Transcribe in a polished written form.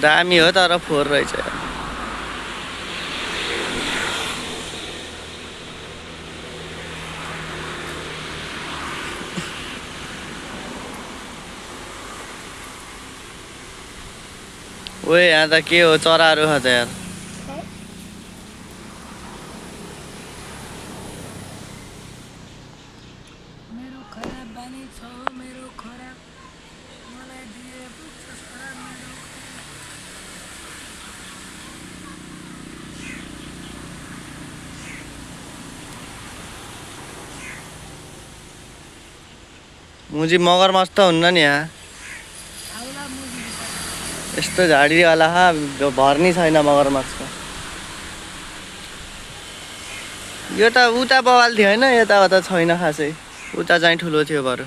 दामी हो तर फोहोर रहेछ। ओए यहाँ त के हो चराहरू छ त यार। मेरो खराब बानी छ मेरो खराब मलाई दिए पुग्छ खराब मेरो मुजी मगरमच्छ त हुन्न नि यहाँ। आउला मुजी यस्तो झाडीवाला भर्नी छैन मगरमच्छको। यो त उता बवाल थियो होइन, यताउता छैन खासै। उता चाहिँ ठुलो थियो बरु।